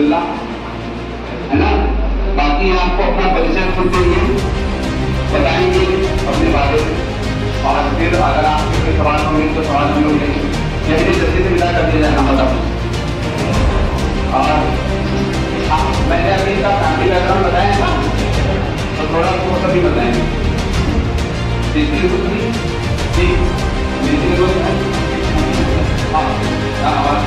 अब्दुल्ला, है ना। बाकी आपको अपना परिचय खुद देंगे, बताएंगे अपने बारे में, और फिर अगर आपके कोई सवाल होंगे तो सवाल हम लोग लेंगे। जल्दी जल्दी से विदा कर दिया जाना बताओ। और मैंने अभी इसका फैमिली बैकग्राउंड बताया था, तो थोड़ा वो सभी बताएंगे। आवाज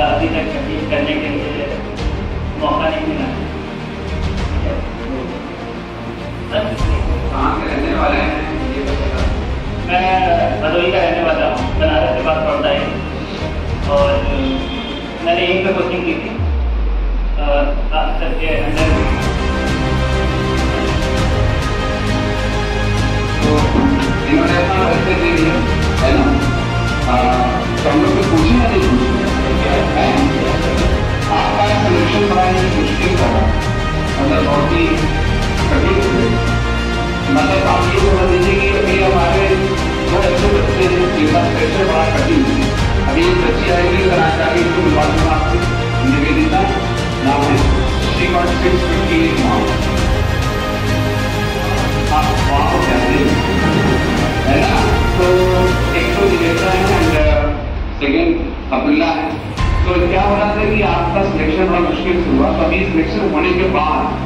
अभी तक करने के लिए मौका नहीं मिला। कहाँ के रहने वाले हैं? मैं भदोही का रहने वाला हूँ, बनारस के पास पड़ता है, और मैंने यहीं पे कोचिंग की थी सर के अंडर। तो इन्होंने अपना परिचय दे दिया, है ना। तो हम लोग को पूछना नहीं है, आपका सिलेक्शन बड़ा ही मुश्किल था, मतलब बहुत ही कठिन। मतलब आप ये समझ लीजिए कि अभी हमारे दो अच्छे बच्चे हैं जिनका प्रेशर बड़ा कठिन है। अभी एक बच्ची आएगी कराचारी को मिलवा दूंगा आपसे, निवेदिता नाम है, शी गॉट 658 मार्क्स। आप वहाँ को कहते है ना। तो एक तो निवेदिता है एंड सेकेंड अब्दुल्ला है। तो क्या हो रहा था कि आपका सिलेक्शन बड़ा मुश्किल से हुआ, तो अभी सिलेक्शन होने के बाद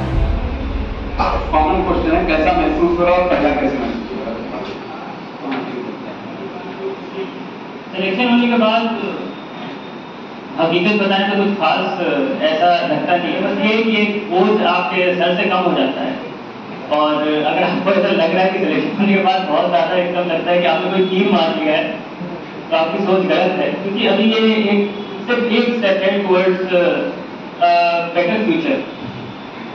कॉमन क्वेश्चन है, कैसा महसूस हो रहा और पहला कैसे महसूस हो रहा? सिलेक्शन होने के बाद हकीकत बताएं तो कुछ खास ऐसा लगता नहीं है, बस ये कि एक बोझ आपके सर से कम हो जाता है। और अगर आपको ऐसा लग रहा है कि सिलेक्शन होने के बाद बहुत ज़्यादा एकदम लगता है कि आपने कोई तीर मार दिया है, तो आपकी सोच गलत है, क्योंकि अभी ये सिर्फ एक स्टेप है टुवर्ड्स बेटर फ्यूचर।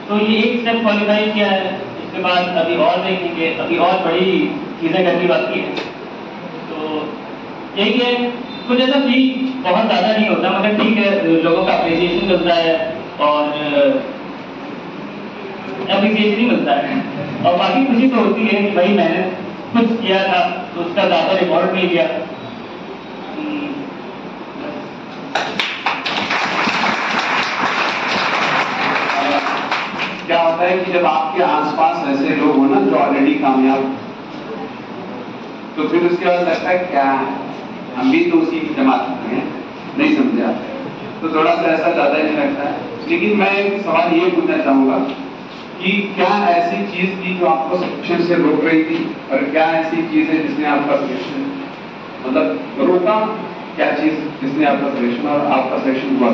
तो ये एक स्टेप क्वालिफाई किया है, इसके बाद अभी और देखेंगे, अभी और बड़ी चीज़ें करनी बाकी है। तो यही है, कुछ ऐसा फील बहुत ज़्यादा नहीं होता, मगर ठीक है, लोगों का अप्रिसिएशन मिलता है और अप्रिसिएशन ही मिलता है, और बाकी खुशी तो होती है कि भाई मैंने कुछ किया था तो उसका ज़्यादा रिकॉर्ड मिल गया। क्या होता है कि जब आपके आसपास ऐसे लोग हो ना जो ऑलरेडी कामयाब, तो फिर उसके बाद लगता है क्या है, हम भी तो उसी की जमात में हैं, नहीं समझे आते, तो थोड़ा सा ऐसा ज्यादा ही लगता है। लेकिन मैं एक सवाल ये पूछना चाहूंगा कि क्या ऐसी चीज थी जो आपको सिलेक्शन से रोक रही थी, और क्या ऐसी चीज है जिसने आपका सिलेक्शन मतलब रोका, क्या चीज जिसने आपका सिलेक्शन और आपका सिलेक्शन हुआ?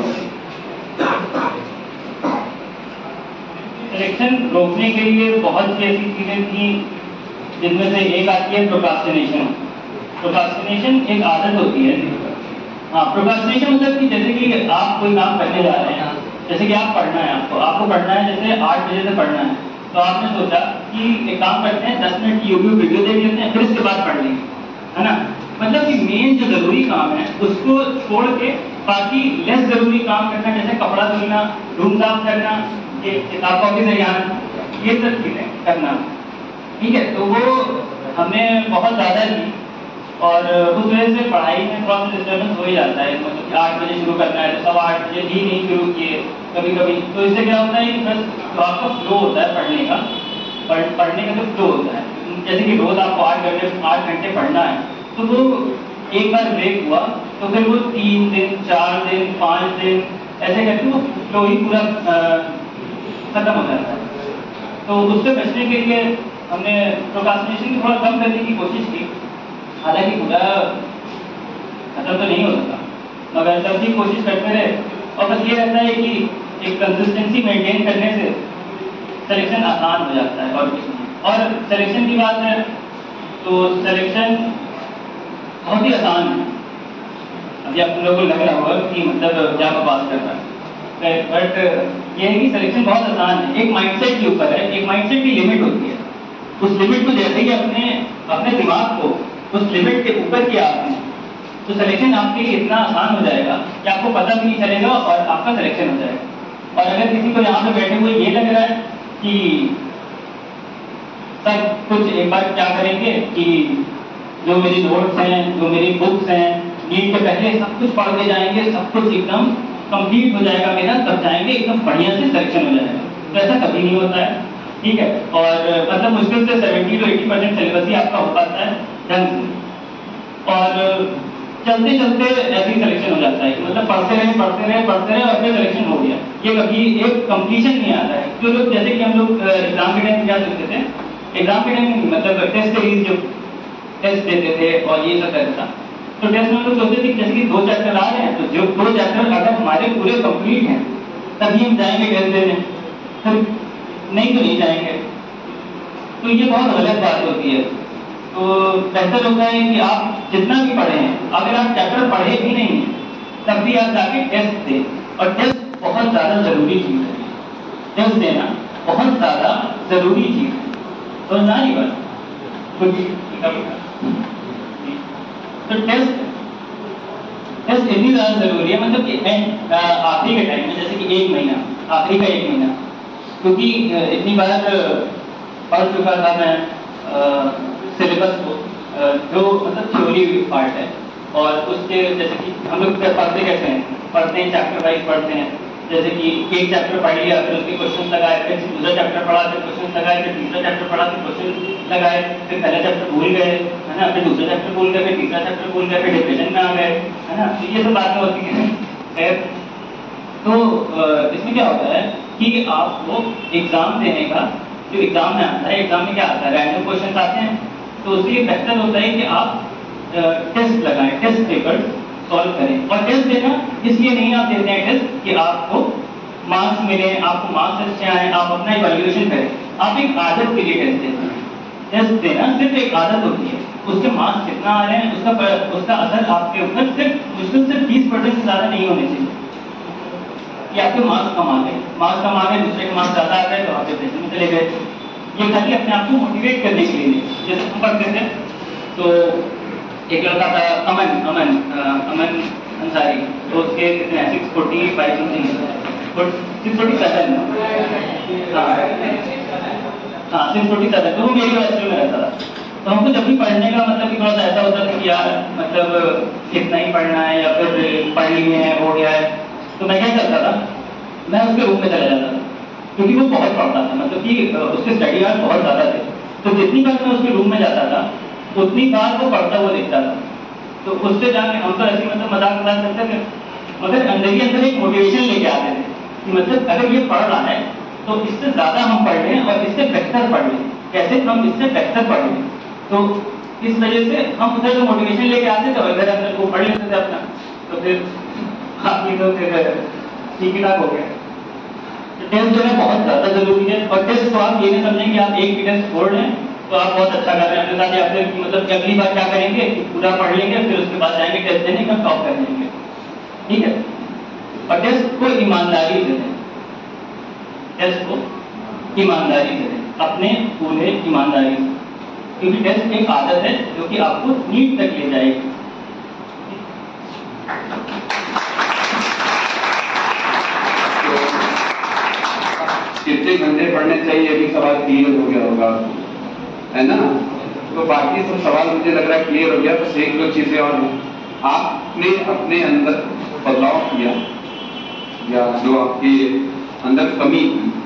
सिलेक्शन रोकने के लिए बहुत सी ऐसी चीज़ें थी, जिनमें से एक आती है प्रोक्रास्टिनेशन। प्रोक्रास्टिनेशन एक आदत होती है। हाँ, प्रोक्रास्टिनेशन मतलब कि जैसे कि आप कोई काम करने जा रहे हैं, जैसे कि आप पढ़ना है, आपको पढ़ना है, जैसे 8 बजे से पढ़ना है, तो आपने सोचा कि एक काम करते हैं 10 मिनट की यूट्यूब वीडियो देख लेते हैं, फिर इसके बाद पढ़ लेंगे, है ना। मतलब कि मेन जो जरूरी काम है उसको छोड़ के बाकी लेस जरूरी काम करना, जैसे कपड़ा धुलना, रूम साफ करना, किताब कॉपी से जाना, ये सब चीजें करना, ठीक है। तो वो हमने बहुत ज्यादा की, और उस वजह से पढ़ाई में थोड़ा सा डिस्टर्बेंस हो ही जाता है। मतलब कि 8 बजे शुरू करना है तो 8:15 बजे ही नहीं शुरू किए कभी कभी, तो इससे क्या होता है कि बस जो आपका फ्लो होता है पढ़ने का, पढ़ने का जो फ्लो होता है, जैसे कि रोज आपको 8 घंटे पढ़ना है, तो वो एक बार ब्रेक हुआ तो फिर वो 3 दिन 4 दिन 5 दिन ऐसे करके वो फ्लो ही पूरा खत्म हो जाता है। तो उससे बचने के लिए हमने प्रोक्रास्टिनेशन को थोड़ा कम करने की कोशिश की, हालांकि पूरा खत्म तो नहीं हो सका, मगर तब भी कोशिश करते रहे। और बस ये रहता है कि एक कंसिस्टेंसी मेंटेन करने से सिलेक्शन आसान हो जाता है, और कुछ नहीं। और सिलेक्शन की बात है तो सिलेक्शन बहुत ही आसान है। अभी आप लोगों को लग रहा होगा कि मतलब क्या बकवास कर रहा है, बट ये है कि सिलेक्शन बहुत आसान है। एक माइंडसेट के ऊपर है, एक माइंडसेट की लिमिट होती है। उस लिमिट को जैसे ही अपने दिमाग को उस लिमिट के ऊपर किया आपने, तो सिलेक्शन आपके लिए इतना आसान हो जाएगा कि आपको पता भी नहीं चलेगा और आपका सिलेक्शन हो जाएगा। और अगर किसी को यहाँ पे बैठे हुए ये लग रहा है कि सब कुछ एक बार क्या करेंगे कि जो मेरी नोट्स हैं, जो मेरी बुक्स हैं, नीट के पहले सब कुछ पढ़ के जाएंगे, सब कुछ एकदम कंप्लीट हो जाएगा मेरा, तब जाएंगे एकदम बढ़िया से सिलेक्शन हो जाएगा, तो ऐसा कभी नहीं होता है। ठीक है, और मतलब मुश्किल से 70 to 80% सिलेबस ही आपका हो पाता है ढंग से, और चलते चलते ऐसे ही सिलेक्शन हो जाता है, मतलब पढ़ते रहे और फिर सिलेक्शन हो गया। ये कभी एक कंप्लीशन नहीं आता है। जो लोग जैसे कि हम लोग एग्जाम के टाइम क्या सोचते थे, एग्जाम के टाइम मतलब टेस्ट सीरीज जो टेस्ट देते थे और ये सब रहता था, तो टेस्ट में हम लोग सोचते थे जैसे कि 2 चैप्टर आ रहे हैं, तो जो 2 चैप्टर अगर हमारे पूरे कंप्लीट हैं तभी हम जाएंगे टेस्ट देने, तो नहीं तो नहीं जाएंगे। तो ये बहुत गलत बात होती है। तो बेहतर होता है कि आप जितना भी पढ़े हैं, अगर आप चैप्टर पढ़े भी नहीं हैं तब भी आप जाके टेस्ट दें, और टेस्ट बहुत ज़्यादा जरूरी चीज़ है। टेस्ट देना बहुत ज़्यादा जरूरी चीज़ है, तो ना ही बात कुछ तो टेस्ट इतनी ज़्यादा जरूरी है, मतलब कि आखिरी के टाइम में, जैसे कि 1 महीना, आखिरी का 1 महीना, क्योंकि इतनी बार पढ़ चुका था मैं सिलेबस को, जो मतलब थ्योरी पार्ट है, और उसके जैसे कि हम लोग पढ़ते कैसे हैं, पढ़ते हैं चैप्टर वाइज पढ़ते हैं, जैसे कि एक चैप्टर पढ़ लिया, फिर उसके क्वेश्चन लगाए, फिर दूसरा चैप्टर पढ़ा, फिर क्वेश्चन लगाए, फिर तीसरा चैप्टर पढ़ा, फिर क्वेश्चन लगाए, फिर पहला चैप्टर भूल गए, है ना, फिर दूसरा चैप्टर भूल गए, फिर तीसरा चैप्टर भूल गए, फिर डिप्रेशन में आ गए, है ना। तो ये सब बातें होती हैं। तो इसमें क्या होता है कि आपको एग्जाम देने का, जो एग्जाम में आता है, एग्जाम में क्या आता है, रैंडम क्वेश्चन आते हैं, तो उसके लिए बेहतर होता है कि आप टेस्ट लगाएं, टेस्ट पेपर सॉल्व करें। और टेस्ट देना इसलिए नहीं आप देते हैं टेस्ट कि आपको मार्क्स मिले, आपको मार्क्स अच्छे आए, आप अपना इवैल्यूएशन करें, आप एक आदत के लिए टेस्ट देते हैं। टेस्ट देना सिर्फ एक आदत होती है, उसके मार्क्स कितना आ रहे हैं उसका असर आपके ऊपर सिर्फ मुश्किल से 30% से ज़्यादा नहीं होने चाहिए कि आपके मार्क्स कम आ गए, दूसरे के मार्क्स ज़्यादा आ गए तो आप डिप्रेशन में चले गए। ये खाली अपने आप को मोटिवेट करने के लिए, जैसे हम पढ़ते थे तो एक लड़का था अमन अंसारी, तो उसके कितने 645 समथिंग, 647, हाँ 647, तो वो मेरी हॉस्टल में रहता था। तो हमको जब भी पढ़ने का मतलब कि थोड़ा सा ऐसा होता था कि यार मतलब कितना ही पढ़ना है या फिर पढ़ लिए हैं हो गया है, तो मैं क्या करता था, मैं उसके रूम में चला जाता था, क्योंकि वो बहुत पढ़ता था, मतलब कि उसके स्टडी आवर्स बहुत ज़्यादा थे। तो जितनी बार मैं उसके रूम में जाता था उतनी बार वो पढ़ता हुआ दिखता था। तो उससे जाके हम तो ऐसी मतलब मजाक करते थे, मगर अंदर ही अंदर एक मोटिवेशन लेके आते थे कि मतलब अगर ये पढ़ रहा है तो इससे ज़्यादा हम पढ़ लें और इससे बेहतर पढ़ लें, कैसे हम इससे बेहतर पढ़ लें। तो इस वजह से हम उधर जो मोटिवेशन लेके आते थे और इधर अंदर वो पढ़ लेते थे अपना, तो फिर आपकी तो फिर ठीक ही ठाक हो गया। टेस्ट जो है बहुत ज़्यादा जरूरी है, और टेस्ट तो आप ये नहीं समझेंगे आप एक भी टेस्ट छोड़ लें तो आप बहुत अच्छा कर रहे हैं अपने साथ, या फिर मतलब कि अगली बार क्या करेंगे कि पूरा पढ़ लेंगे, फिर उसके बाद जाएंगे टेस्ट देने का, टॉप कर लेंगे। ठीक है, और टेस्ट को ईमानदारी से दें, टेस्ट को ईमानदारी से दें, अपने पूरे ईमानदारी से, क्योंकि टेस्ट एक आदत है जो कि आपको नीट तक ले जाएगी। कितने घंटे पढ़ने चाहिए अभी सवाल क्लियर हो गया होगा, है ना। तो बाकी सब सवाल मुझे लग रहा है क्लियर हो गया। बस एक दो चीजें और हैं, आपने अपने अंदर बदलाव किया या जो आपके अंदर कमी,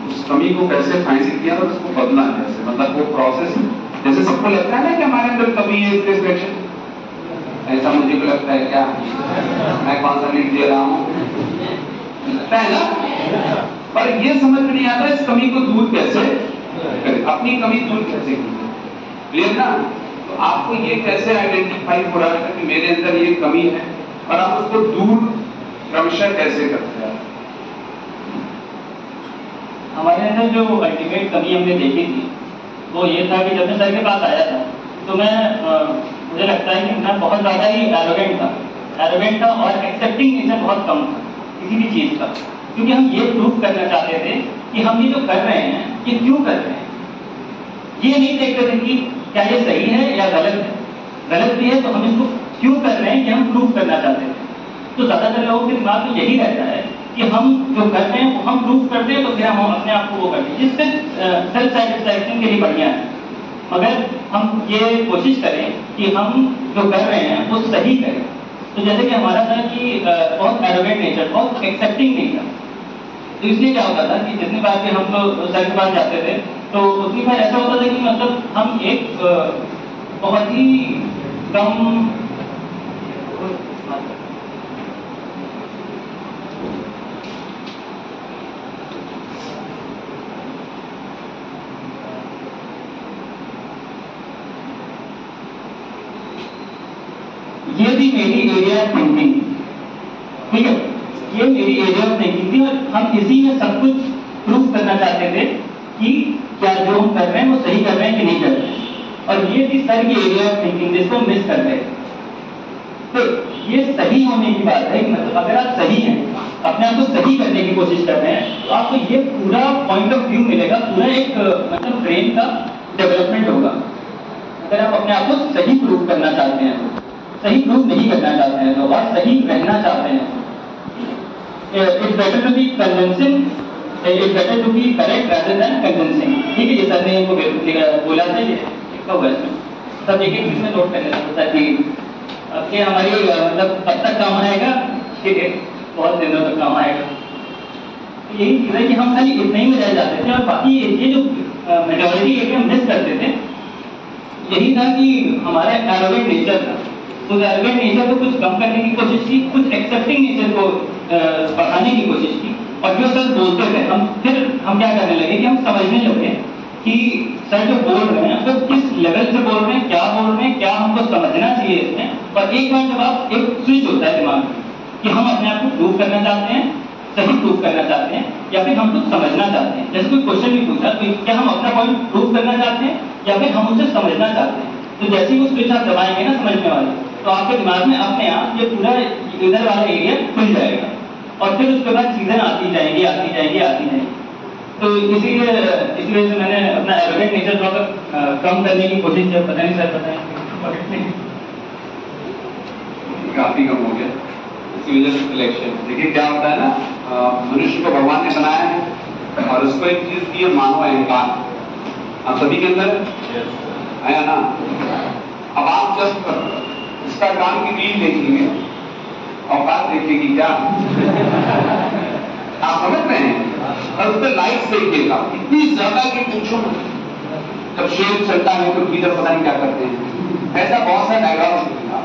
उस कमी को कैसे फाइंड किया और उसको बदला कैसे, मतलब वो प्रोसेस। जैसे सबको लगता है ना कि हमारे अंदर कमी है इसके सिलेक्शन, ऐसा मुझे को लगता है क्या, मैं कौन सा लीड दे रहा हूँ, लगता है ना, पर ये समझ में नहीं आता इस कमी को दूर कैसे करें, अपनी कमी दूर कैसे करें, क्लियर ना। तो आपको ये कैसे आइडेंटिफाई हो रहा है कि मेरे अंदर ये कमी है, और आप उसको दूर क्रमशः कैसे करते हैं। हमारे अंदर जो अल्टीमेट कमी हमने देखी थी वो ये था कि जब मैं सर के पास आया था तो मुझे लगता है कि मैं बहुत ज़्यादा ही एरोगेंट था और एक्सेप्टिंग नेचर बहुत कम था किसी भी चीज़ का, क्योंकि हम ये प्रूव करना चाहते थे कि हम ये जो कर रहे हैं ये क्यों कर रहे हैं। ये नहीं देखते थे कि क्या ये सही है या गलत है, गलत भी है तो हम इसको क्यों कर रहे हैं कि हम प्रूव करना चाहते थे। तो ज्यादातर लोगों के दिमाग में यही रहता है कि हम जो कर रहे हैं वो हम प्रूव करते हैं, तो फिर हम अपने आप को वो करते हैं, जिससे सेल्फ सेटिस्फैक्शन के लिए बढ़िया है। मगर हम ये कोशिश करें कि हम जो कर रहे हैं वो सही करें। तो जैसे कि हमारा था कि बहुत एरोगेंट नेचर, बहुत एक्सेप्टिंग नेचर, तो इसलिए क्या होता था कि जितनी बार भी हम लोग सर के पास जाते थे तो उतनी बार ऐसा होता था कि मतलब हम एक बहुत ही कम ये थी मेरी एरिया ऑफ थिंकिंग, ठीक है, ये मेरी एरिया ऑफ थिंकिंग थी और हम इसी में सब कुछ प्रूव करना चाहते थे कि क्या जो हम कर रहे हैं वो सही कर रहे हैं कि नहीं कर रहे हैं। और ये थी सर की एरिया ऑफ थिंकिंग जिसको हम मिस कर रहे हैं। तो ये सही होने की बात है, मतलब अगर आप सही हैं, अपने आप को सही करने की कोशिश कर रहे हैं, तो आपको ये पूरा पॉइंट ऑफ व्यू मिलेगा, पूरा एक मतलब ब्रेन का डेवलपमेंट होगा। अगर आप अपने आप को सही प्रूव करना चाहते हैं, सही प्रूव नहीं करना चाहते हैं तो, और सही रहना चाहते हैं, it's better to be convincing, it's better to be correct rather than convincing. ठीक है, ये सर ने इनको बोला था, ये लिखा हुआ है इसमें, सब एक एक चीज में नोट करने लगता है कि अब ये हमारी मतलब कब तक काम आएगा, ठीक है, बहुत दिनों तक काम आएगा। तो यही चीज है कि हम खाली इतने ही में रह जाते थे और बाकी ये जो मेजॉरिटी एरिया मिस करते थे, यही था कि हमारा एरोगेंट नेचर था। उस एरोगेंट नेचर को कुछ कम करने की कोशिश की, कुछ एक्सेप्टिंग नेचर को बढ़ाने की कोशिश की, और जो सर बोलते थे हम क्या करने लगे कि हम समझने लगे कि सर जो बोल रहे हैं वो किस लेवल से बोल रहे हैं, क्या बोल रहे हैं, क्या हमको समझना चाहिए इसमें। और एक बार जब आप एक स्विच होता है दिमाग में कि हम अपने आप को प्रूव करना चाहते हैं, सही प्रूव करना चाहते हैं, या फिर हम कुछ समझना चाहते हैं। जैसे कोई क्वेश्चन भी पूछा तो क्या हम अपना पॉइंट प्रूव करना चाहते हैं या फिर हम उसे समझना चाहते हैं। तो जैसे ही वो स्विच आप दबाएंगे ना समझने वाले, तो आपके दिमाग में अपने आप ये पूरा इधर वाला एरिया खुल जाएगा और फिर उसके बाद चीजें आती जाएंगी आती जाएंगी आती जाएंगी। तो इसीलिए से मैंने अपना एरोगेंट नेचर थोड़ा कम करने की कोशिश की। पता नहीं सर, बताएं। काफी कम हो गया इसी वजह से सिलेक्शन। देखिए क्या होता है ना, मनुष्य को भगवान ने बनाया है और उसको एक चीज दी है, मानव अहंकार। आप सभी के अंदर है ना। अब आप जब इंस्टाग्राम की रील देखेंगे और बात देखेगी क्या आप समझ रहे हैं, और उस पर लाइक्स देखिएगा इतनी ज्यादा कि पूछो। जब शेर चलता है तो लीडर पता नहीं क्या करते हैं, ऐसा बहुत सा डायलॉग सुनेगा।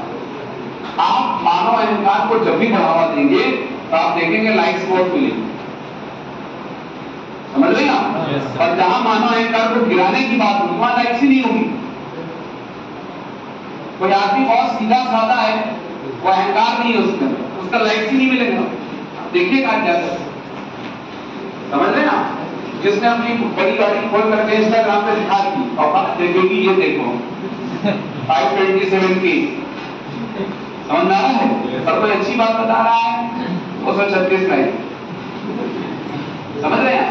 आप मानव अहंकार को जब भी बढ़ावा देंगे तो आप देखेंगे लाइक्स बहुत मिलेंगे, समझ रहे ना। और जहां मानव अहंकार को गिराने की बात होगी वहां लाइक्स ही नहीं होगी। कोई आदमी बहुत सीधा साधा है, वो अहंकार नहीं है उसका लाइक्स ही नहीं मिलेगा। देखिएगा क्या समझ रहे ना। जिसने अपनी बड़ी गाड़ी खोल करके इंस्टाग्राम पे दिखा दी और बात देखेगी, ये देखो 527 की, समझ में आ रहा है। पर कोई अच्छी बात बता रहा है 236 लाइक, समझ रहे हैं।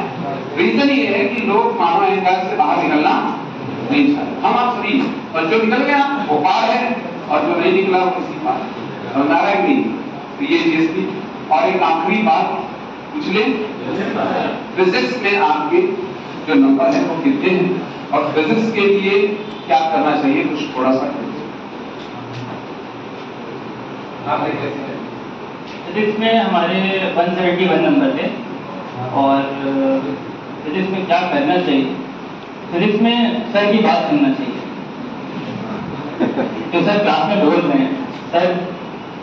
रीजन ये है कि लोग मानव अहंकार से बाहर निकलना नहीं चाहते। हम आप सभी, और जो निकल गया वो पार है और जो नहीं निकला वो किसी पार, समझ आ रहा है नहीं। तो ये चीज थी। और एक आखिरी बात पूछ ले, फिजिक्स में आपके जो नंबर है वो कितने हैं और फिजिक्स के लिए क्या करना चाहिए, कुछ थोड़ा सा फिजिक्स में हमारे 171 नंबर थे। और फिजिक्स में क्या करना चाहिए, फिजिक्स में सर की बात सुनना चाहिए। जो सर क्लास में बोल रहे हैं सर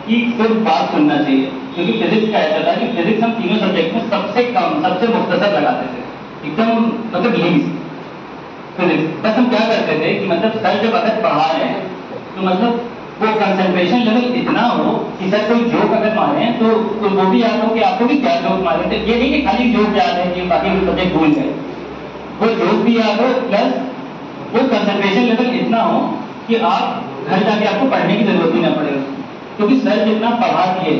की सिर्फ बात सुनना चाहिए। क्योंकि फिजिक्स का ऐसा था कि फिजिक्स हम तीनों सब्जेक्ट में सबसे कम, सबसे मुख्तसर लगाते थे, एकदम मतलब लीस्ट फिजिक्स। बस हम क्या करते थे कि मतलब सर जब अगर पढ़ा रहे हैं तो मतलब वो कंसंट्रेशन लेवल इतना हो कि सर कोई जोक अगर मारे तो वो भी याद हो कि आपको भी क्या जोक मारे थे। ये नहीं कि खाली जोक याद है कि बाकी सब्जेक्ट भूल गए, वो जोक भी याद हो प्लस वो कंसंट्रेशन लेवल इतना हो कि आप घर जाके आपको पढ़ने की जरूरत ही ना पड़े। क्योंकि सर जितना पढ़ा दिए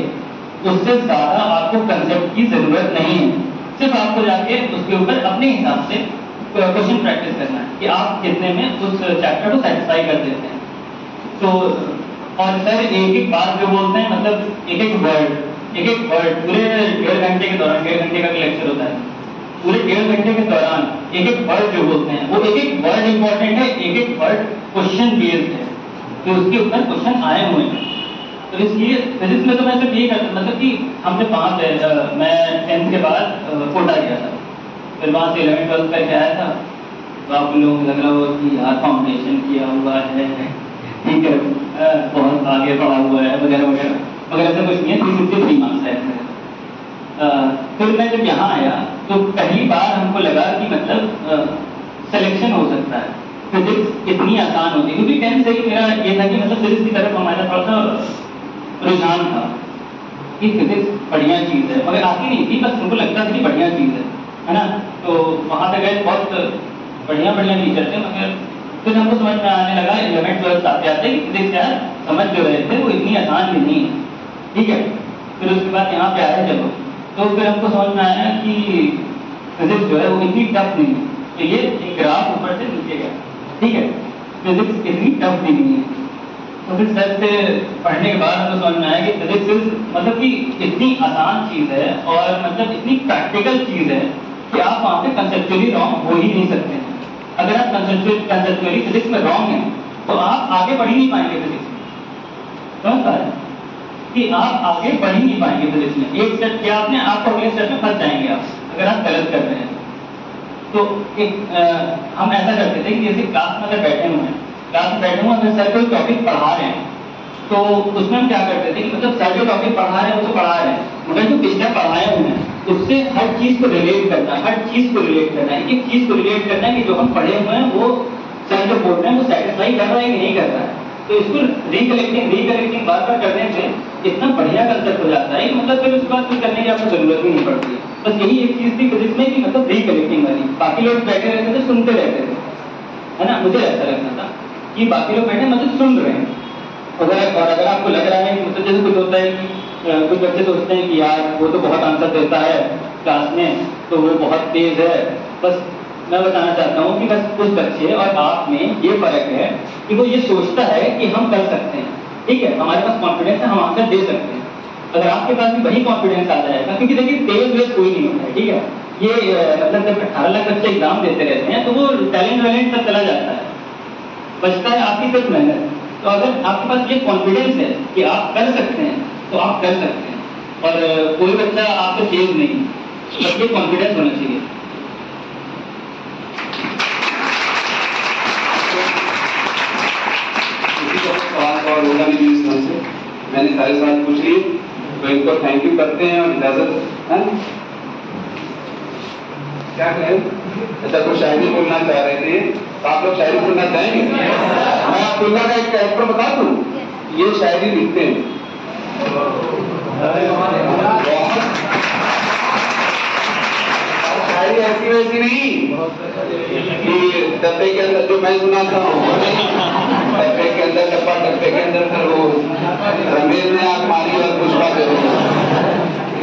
उससे ज्यादा आपको कंसेप्ट की जरूरत नहीं है। सिर्फ आपको जाके उसके ऊपर अपने हिसाब से क्वेश्चन प्रैक्टिस करना है कि आप कितने में उस चैप्टर को सेटिस्फाई कर देते हैं। तो और सर एक एक बात जो बोलते हैं, मतलब एक एक वर्ड पूरे 1.5 घंटे के दौरान, 1.5 घंटे का लेक्चर होता है, पूरे 1.5 घंटे के दौरान एक एक वर्ड जो बोलते हैं वो एक एक वर्ड इंपॉर्टेंट है, एक एक वर्ड क्वेश्चन बेस्ड है, तो उसके ऊपर क्वेश्चन आए हुए हैं। तो इसलिए फिजिक्स में तो मैं सिर्फ ये करता, मतलब कि हमने मैं 10th के बाद कोटा गया था, फिर वहाँ से 11th 12th करके आया था। तो आप लोगों को लग रहा होगा कि यार फाउंडेशन किया हुआ है, ठीक है, बहुत आगे बढ़ा हुआ है वगैरह वगैरह, मगर ऐसा कुछ नहीं है। 363 मार्क्स है। फिर मैं जब यहाँ आया तो पहली बार हमको लगा कि मतलब सिलेक्शन हो सकता है, फिजिक्स इतनी आसान होती है, क्योंकि 10th से ही मेरा ये था कि मतलब फिजिक्स की तरफ हमारा थोड़ा सा रुझान था कि फिजिक्स बढ़िया चीज़ है, मगर आती नहीं थी, बस हमको लगता था कि बढ़िया चीज़ है ना। तो वहाँ तक गए, बहुत बढ़िया टीचर थे, मगर फिर हमको समझ में आने लगा 11th 12th आते आते कि फिजिक्स यार समझ जो रहे थे वो इतनी आसान भी नहीं है, ठीक है। फिर उसके बाद यहाँ पे आए जब, तो फिर हमको समझ में आया कि फिजिक्स जो है वो इतनी टफ नहीं है। तो ये एक ग्राफ ऊपर से नीचे गया, ठीक है, फिजिक्स इतनी टफ भी नहीं है। तो फिर सर से पढ़ने के बाद हमको समझ में आया कि फिजिक्स मतलब कि इतनी आसान चीज़ है और मतलब इतनी प्रैक्टिकल चीज़ है कि आप वहाँ पे कंसेप्चुअली रॉन्ग हो ही नहीं सकते हैं। अगर आप कंसेप्चुअली फिजिक्स में रॉन्ग हैं तो आप आगे बढ़ ही नहीं पाएंगे फिजिक्स में, समझ पा रहे कि आप आगे बढ़ ही नहीं पाएंगे फिजिक्स में। एक स्टेप किया आपने, आपको अगले स्टेप में फंस जाएंगे आप, अगर आप गलत कर रहे हैं। तो हम ऐसा करते थे कि जैसे क्लास में अगर बैठे हुए अगर सर कोई टॉपिक पढ़ा रहे हैं तो उसमें हम क्या करते थे कि मतलब सर जो टॉपिक पढ़ा रहे हैं वो तो पढ़ा रहे हैं, मगर जो पिछले पढ़ाए हुए हैं उससे हर चीज को रिलेट करना है, एक चीज को रिलेट करना है कि जो हम पढ़े हुए हैं वो सर जो बोल रहे हैं वो सेटिस्फाई कर रहा है कि नहीं कर रहा है। तो इसको रिकलेक्टिंग बार बार करने से इतना बढ़िया कंसेप्ट हो जाता है कि मतलब फिर उसके बाद कुछ करने की आपको जरूरत ही नहीं पड़ती। बस यही एक चीज थी फिजिक्स में कि मतलब रिकलेक्टिंग वाली, बाकी लोग बैठे रहते थे सुनते रहते थे, है ना। मुझे ऐसा लगता था कि बाकी लोग बैठे मतलब सुन रहे हैं, और अगर आपको लग रहा है कि मतलब जैसे कुछ होता है कि कुछ बच्चे सोचते हैं कि यार वो तो बहुत आंसर देता है क्लास में तो वो बहुत तेज है, बस मैं बताना चाहता हूँ कि बस कुछ बच्चे और आप में ये फर्क है कि वो ये सोचता है कि हम कर सकते हैं, ठीक है, हमारे पास कॉन्फिडेंस है, हम आंसर दे सकते हैं। अगर आपके पास भी वही कॉन्फिडेंस आ जाएगा, क्योंकि देखिए तेज कोई नहीं होता है, ठीक है, ये मतलब जब 18 लाख बच्चे एग्जाम देते रहते हैं तो वो टैलेंट सब चला जाता है, बचता है आपकी सिर्फ मेहनत। तो अगर आपके पास ये कॉन्फिडेंस है कि आप कर सकते हैं तो आप कर सकते हैं, और कोई बच्चा आपसे तेज नहीं, बस ये कॉन्फिडेंस होना चाहिए। और होगा नहीं इस तरह से, मैंने सारे सवाल पूछ लिए, तो इनको थैंक यू करते हैं और इजाजत है। क्या कहें, अच्छा कुछ शायरी बोलना चाह रहे थे, तो आप लोग शायरी सुनना चाहेंगे? मैं आपको का एक कैरेक्टर बता दूं, ये शायरी लिखते हैं, शायरी ऐसी वैसी नहीं कि डब्बे के अंदर जो मैं सुनाता हूँ, डब्बे के अंदर डब्बा, डब्बे के अंदर खरगोश, रमेश ने आग मारी और पुष्पा दे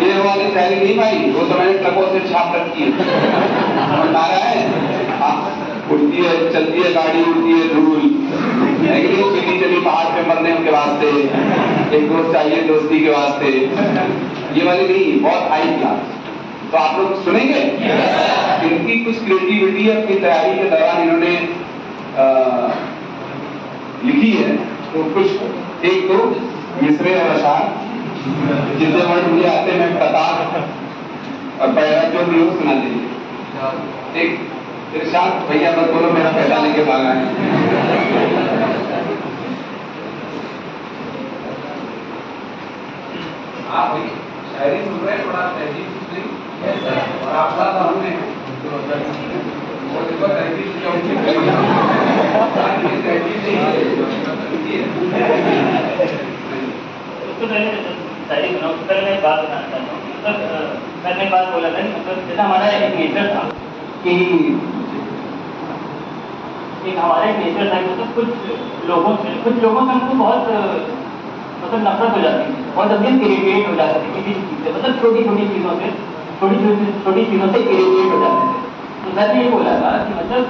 ये वाली शायरी नहीं भाई, वो तो मैंने ट्रकों से छाप रखी है, मारा है, उड़ती है चलती है गाड़ी, उड़ती है धूल, चली चली पहाड़ पे मरने के वास्ते, एक दोस्त चाहिए दोस्ती के वास्ते, ये वाली नहीं, बहुत हाई क्लास। तो आप लोग सुनेंगे इनकी कुछ क्रिएटिविटी अपनी तैयारी के दौरान इन्होंने लिखी है, तो कुछ एक दो मिसरे और अशार जितने वर्ड मुझे आते हैं मैं प्रताप और पैरा जो भी हो सुना दीजिए। एक इरशाद भैया मत बोलो मेरा पैसा लेके भागा है। आप शायरी सुन रहे हैं, बड़ा तहजीब और आप साथ हमने पहले मैं बात बताना चाहता हूँ, मतलब मैंने बात बोला था, मतलब जैसा हमारा एक नेचर था कि हमारा एक नेचर था, मतलब कुछ लोगों से हमको बहुत मतलब नफरत हो जाती थी, बहुत जल्दी इरिटेट हो जाती थी किसी चीज़ से, मतलब छोटी छोटी चीज़ों से इरिटेट हो जाते थे। तो सर ने ये बोला था कि मतलब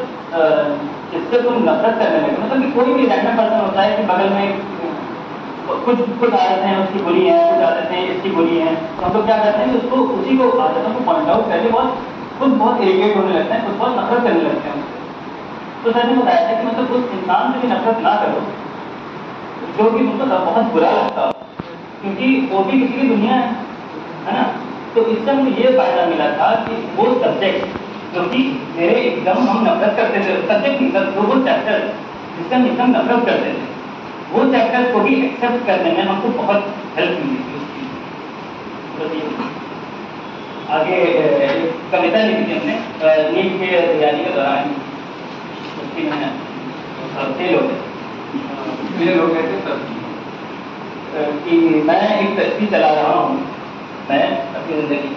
जिससे तुम नफरत करने लगे, मतलब कि कोई भी रैंडम पर्सन होता है कि बगल में कुछ आदतें उसकी बुरी हैं, कुछ आदतें इसकी बुरी हैं, तो हम लोग क्या करते हैं कि उसको उसी को आदतों को पॉइंट आउट करके खुद बहुत इरिटेट होने लगते हैं, खुद बहुत नफरत करने लगते हैं। तो सर ने बताया था कि मतलब उस इंसान से भी नफरत ना करो जो कि तुमको बहुत बुरा लगता हो, क्योंकि वो भी किसी की दुनिया है ना। तो इससे मुझे ये फायदा मिला था कि वो सब्जेक्ट जो कि मेरे एकदम हम नफरत करते थे, सब्जेक्ट मतलब वो चैप्टर जिससे हम एकदम नफरत करते थे, वो चैप्टर को भी एक्सेप्ट करने में हमको बहुत हेल्प मिली थी उसकी। आगे कविता लिखी थी हमने नीट के तैयारी के दौरान, उसकी मैंने फेल हो गए थे तब कि मैं एक कश्ती चला रहा हूँ, मैं अपनी जिंदगी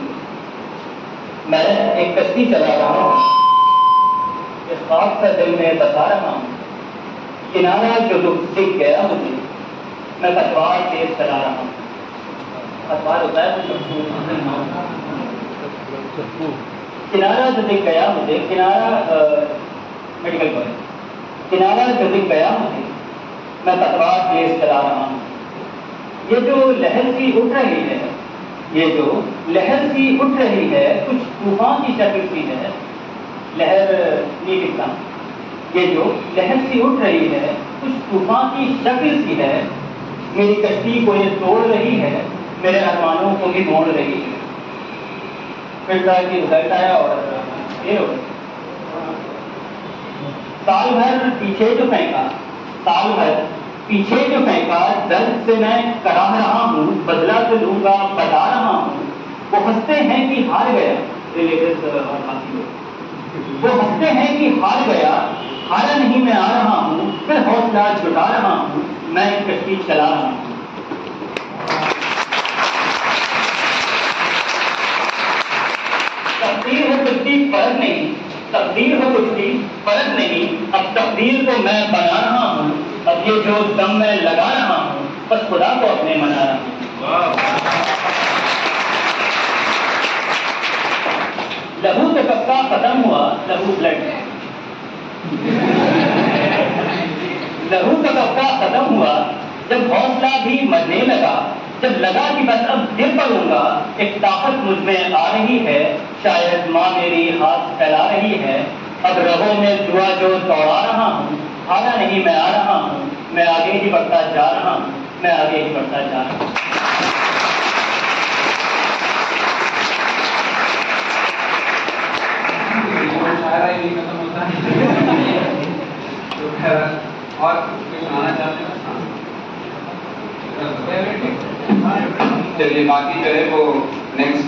मैं एक कश्ती चला रहा हूँ, इस ख्वाब का दिल में बता रहा हूँ, किनारा जो दिख गया मुझे, मैं पतवार तेज चला रहा हूँ। पतवार होता है किनारा जो दिख गया मुझे, किनारा मेडिकल कॉलेज, किनारा जो दिख गया मुझे, मैं पतवार तेज चला रहा हूँ। ये जो लहर सी उठ रही है, ये जो लहर सी उठ रही है, कुछ तूफान की शक्ल सी है, लहर नहीं दिखता, ये जो लहर सी उठ रही है, कुछ तूफान की शक्ल सी है, मेरी कश्ती को ये तोड़ रही है, मेरे अरमानों को भी मोड़ रही है। फिर की रिजल्ट आया और ये हो साल भर पीछे जो फेंका, साल भर पीछे जो फेंका, दर्द से मैं कराह रहा हूँ, बदला तो लूंगा बता रहा हूँ। वो हंसते हैं कि हार गया, रिलेटिव्स और बाकी लोग, वो हंसते हैं कि हार गया, हारा नहीं मैं आ रहा हूँ, फिर हौसला जुटा रहा हूँ, मैं कश्ती चला रहा हूँ। तकदीर हो कुछ भी फर्क नहीं, तकदीर हो कुछ भी फर्क नहीं, अब तकदीर को मैं बना रहा हूँ, अब ये जो दम मैं लगा रहा हूँ, बस खुदा को अपने मना रहा हूँ। लहू तो कब का खत्म हुआ, लहू ब्लड, लहू तो कब का खत्म हुआ, जब हौसला भी मरने लगा, जब लगा कि बस अब गिर पड़ूंगा, एक ताकत मुझ में आ रही है, शायद माँ मेरी हाथ फैला रही है, अब रहो में दुआ जो दौड़ा रहा हूँ, हारा नहीं मैं आ रहा हूँ, मैं आगे ही बढ़ता जा रहा हूँ, मैं आगे ही बढ़ता जा रहा हूँ। नहीं खत्म होता है तो खैर और कुछ सुनाना चाहते हैं? चलिए बाकी जो है वो नेक्स्ट